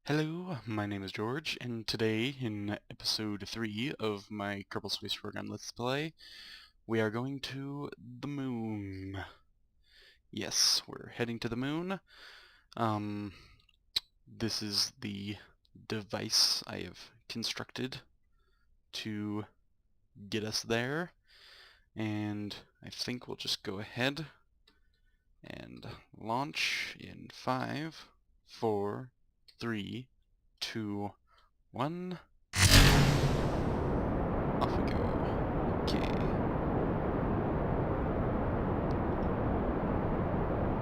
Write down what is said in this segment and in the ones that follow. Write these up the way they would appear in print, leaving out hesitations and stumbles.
Hello, my name is George, and today, in episode 3 of my Kerbal Space Program Let's Play, we are going to the moon. Yes, we're heading to the moon. This is the device I have constructed to get us there, and I think we'll just go ahead and launch in 5, 4, 3, 2, 1. Off we go. Okay.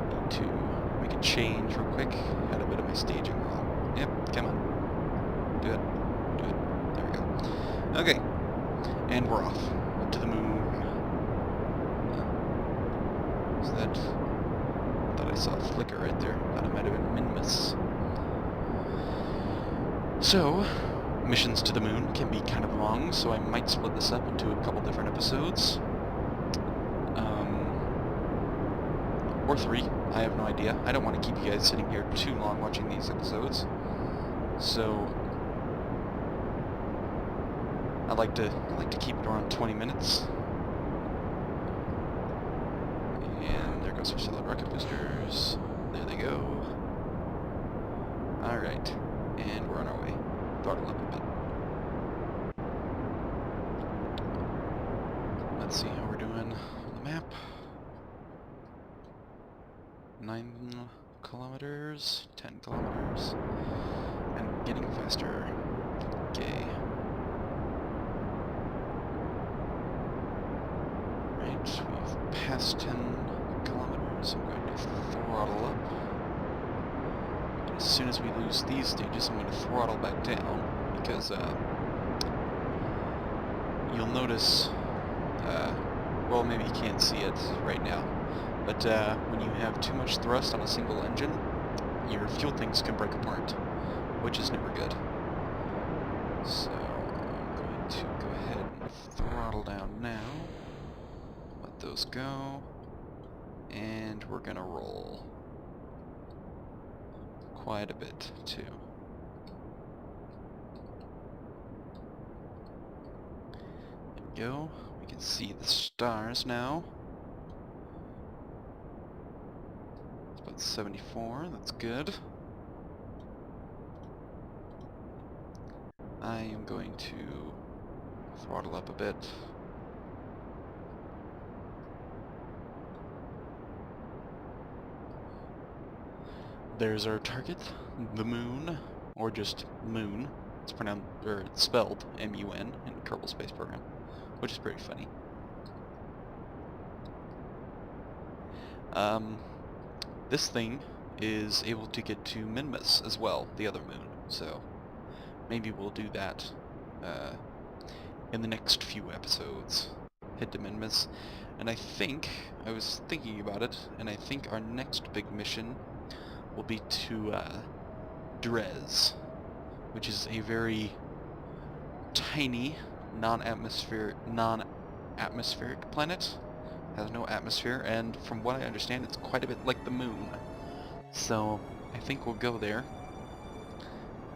Need to make a change real quick. Had a bit of my staging wrong. Yep, come on. Do it. Do it. There we go. Okay. And we're off. Up to the moon. Is that... I thought I saw a flicker right there. Thought it might have been Minmus. So, missions to the moon can be kind of long, so I might split this up into a couple different episodes. Or 3, I have no idea. I don't want to keep you guys sitting here too long watching these episodes. So, I like to keep it around 20 minutes. And there goes our solid rocket boosters. There they go. Alright, and we're on our way. Throttle up a bit. Let's see how we're doing on the map. 9 kilometers, 10 kilometers, and getting faster. Okay. Right, we've passed 10 kilometers. I'm going to throttle up. And as soon as we lose these stages, I'm going to throttle back down, because you'll notice, well, maybe you can't see it right now, but when you have too much thrust on a single engine, your fuel tanks can break apart, which is never good. So I'm going to go ahead and throttle down now. Let those go. And we're going to roll. Quite a bit, too. There we go. We can see the stars now. It's about 74, that's good. I am going to throttle up a bit. There's our target, the moon, or just moon. It's pronounced, or it's spelled M-U-N in Kerbal Space Program, which is pretty funny. This thing is able to get to Minmus as well, the other moon, so maybe we'll do that in the next few episodes. Head to Minmus, and I was thinking about it, and I think our next big mission will be to Dres, which is a very tiny non-atmospheric planet. Has no atmosphere, and from what I understand, it's quite a bit like the moon. So I think we'll go there.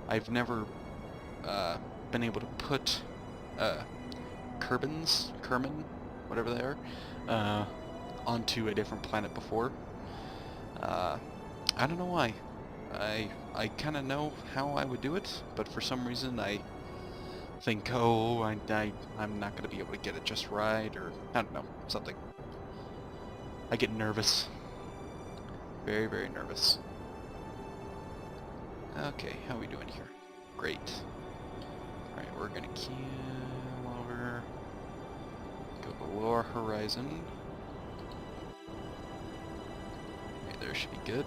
I've never been able to put Kerman, whatever they are, onto a different planet before. I don't know why. I kind of know how I would do it, but for some reason I think, oh, I'm not going to be able to get it just right, or I don't know, something. I get nervous. Very, very nervous. Okay, how are we doing here? Great. Alright, we're going to keel over, go below our horizon. Okay, there should be good.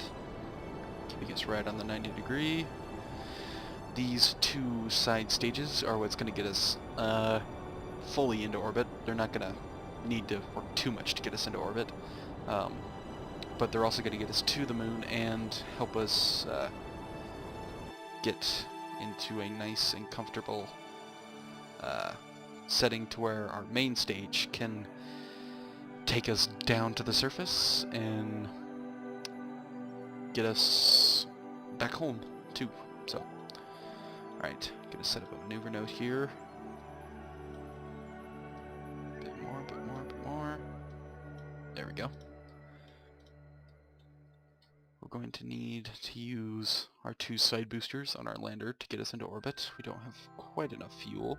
Keeping us right on the 90 degree. These 2 side stages are what's going to get us fully into orbit. They're not going to need to work too much to get us into orbit, but they're also going to get us to the moon and help us get into a nice and comfortable setting to where our main stage can take us down to the surface and get us back home too. So Alright, gonna set up a maneuver node here. Bit more, bit more, bit more. There we go. We're going to need to use our 2 side boosters on our lander to get us into orbit. We don't have quite enough fuel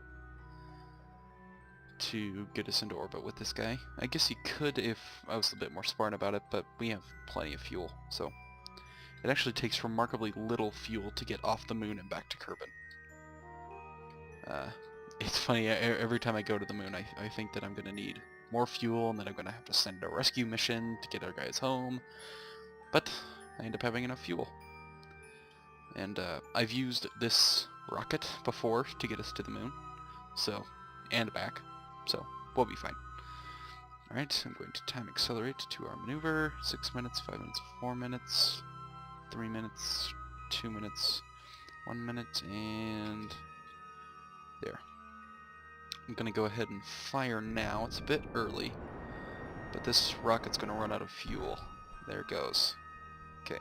to get us into orbit with this guy. I guess you could if I was a bit more smart about it, but we have plenty of fuel, so it actually takes remarkably little fuel to get off the moon and back to Kerbal. It's funny, every time I go to the moon I think that I'm going to need more fuel and then I'm going to have to send a rescue mission to get our guys home, but I end up having enough fuel. And I've used this rocket before to get us to the moon, so, and back, so we'll be fine. Alright, I'm going to time accelerate to our maneuver. 6 minutes, 5 minutes, 4 minutes, 3 minutes, 2 minutes, 1 minute, and there. I'm going to go ahead and fire now. It's a bit early, but this rocket's going to run out of fuel. There it goes. Okay.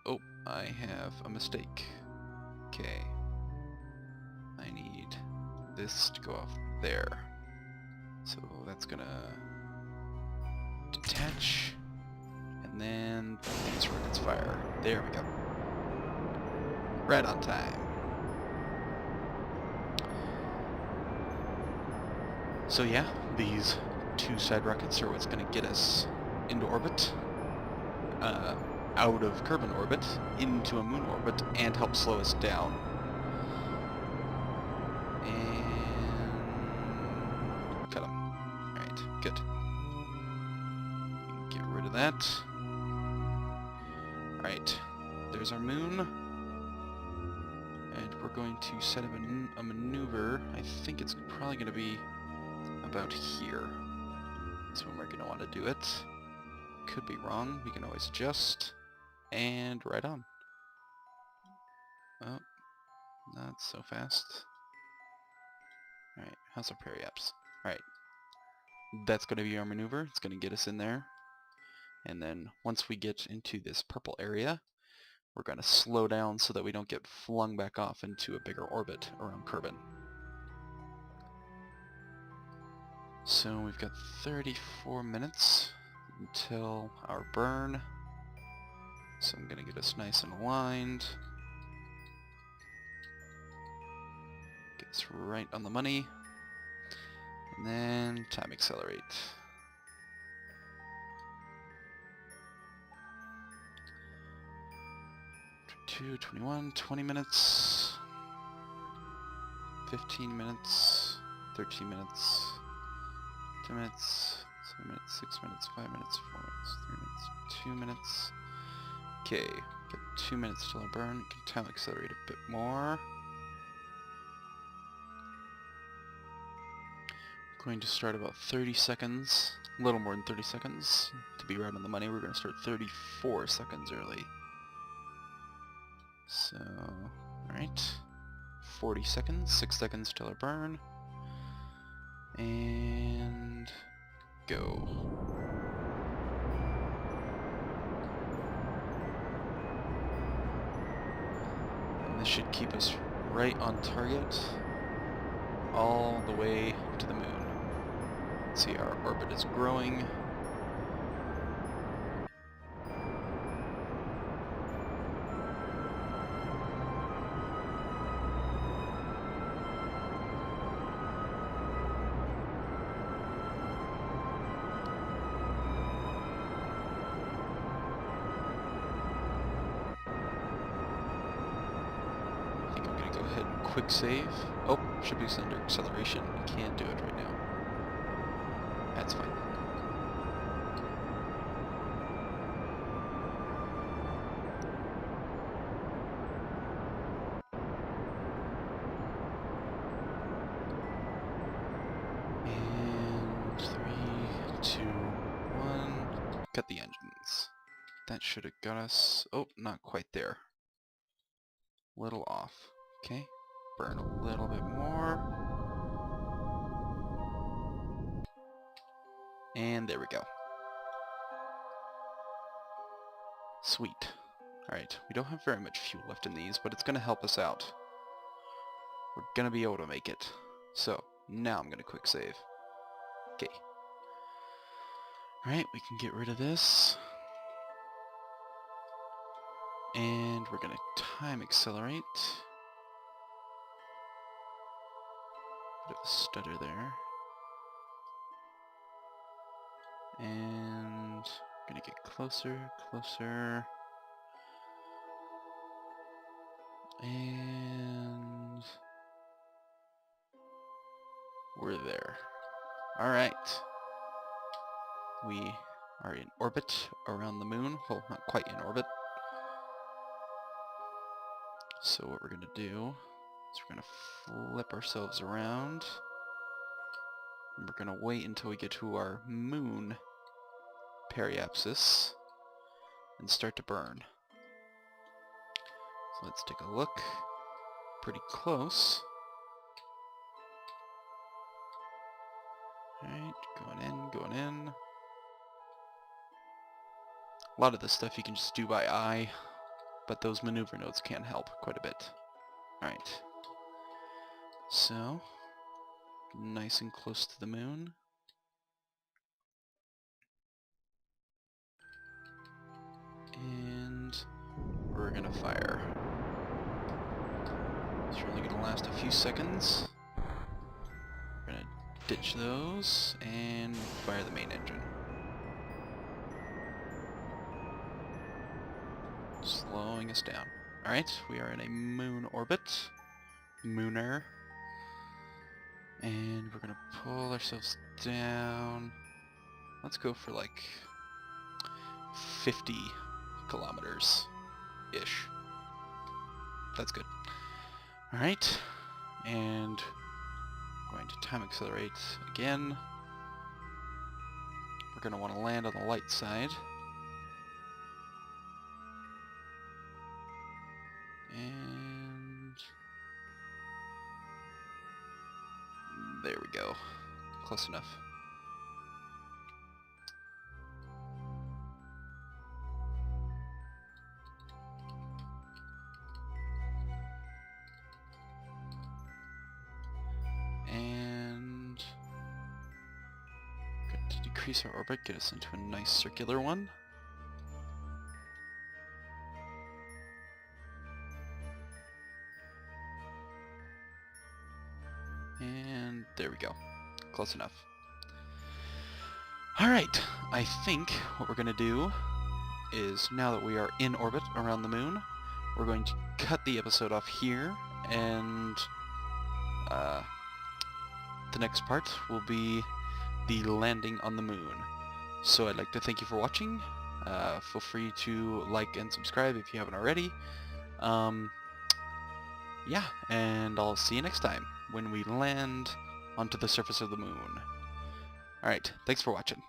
Oh, I have a mistake. Okay. I need this to go off there. So that's going to detach, and then this rocket's fire. There we go. Right on time. So yeah, these 2 side rockets are what's going to get us into orbit, out of Kerbal orbit, into a moon orbit, and help slow us down. And cut them. Alright, good. Get rid of that. Alright, there's our moon. And we're going to set up a maneuver. I think it's probably going to be about here. That's when we're going to want to do it. Could be wrong. We can always adjust. And right on. Oh, not so fast. Alright, how's our periaps? Alright. That's going to be our maneuver. It's going to get us in there. And then once we get into this purple area, we're going to slow down so that we don't get flung back off into a bigger orbit around Kerbal. So we've got 34 minutes until our burn. So I'm going to get us nice and aligned. Get us right on the money. And then time accelerate. 22, 21, 20 minutes. 15 minutes. 13 minutes. 10 minutes. 7 minutes. 6 minutes. 5 minutes. 4 minutes. 3 minutes. 2 minutes. Okay, got 2 minutes till I burn. Can time accelerate a bit more. Going to start about 30 seconds, a little more than 30 seconds. To be right on the money, we're going to start 34 seconds early. So, alright. 40 seconds, 6 seconds till I burn. And go. This should keep us right on target all the way to the moon. See, our orbit is growing. Quick save. Oh, should be under acceleration. Can't do it right now. That's fine. And 3, 2, 1. Cut the engines. That should have got us. Oh, not quite there. Little off. Okay. Burn a little bit more. And there we go. Sweet. Alright, we don't have very much fuel left in these, but it's going to help us out. We're going to be able to make it. So, now I'm going to quick save. Okay. Alright, we can get rid of this. And we're going to time accelerate. Bit of a stutter there. And gonna get closer, closer. And we're there. Alright. We are in orbit around the moon. Well, not quite in orbit. So what we're gonna do is we're gonna flip ourselves around. And we're gonna wait until we get to our moon periapsis and start to burn. So let's take a look. Pretty close. Alright, going in. A lot of this stuff you can just do by eye, but those maneuver nodes can help quite a bit. Alright. So, nice and close to the moon. And we're gonna fire. It's only gonna last a few seconds. We're gonna ditch those and fire the main engine. Slowing us down. Alright, we are in a moon orbit. Mooner. And we're gonna pull ourselves down. Let's go for like 50 kilometers-ish. That's good. Alright, and going to time accelerate again. We're going to want to land on the light side. And there we go. Close enough. And going to decrease our orbit, get us into a nice circular one. And there we go. Close enough. Alright, I think what we're going to do is, now that we are in orbit around the moon, we're going to cut the episode off here, and the next part will be the landing on the moon. So I'd like to thank you for watching. Feel free to like and subscribe if you haven't already. Yeah, and I'll see you next time when we land onto the surface of the moon. Alright, thanks for watching.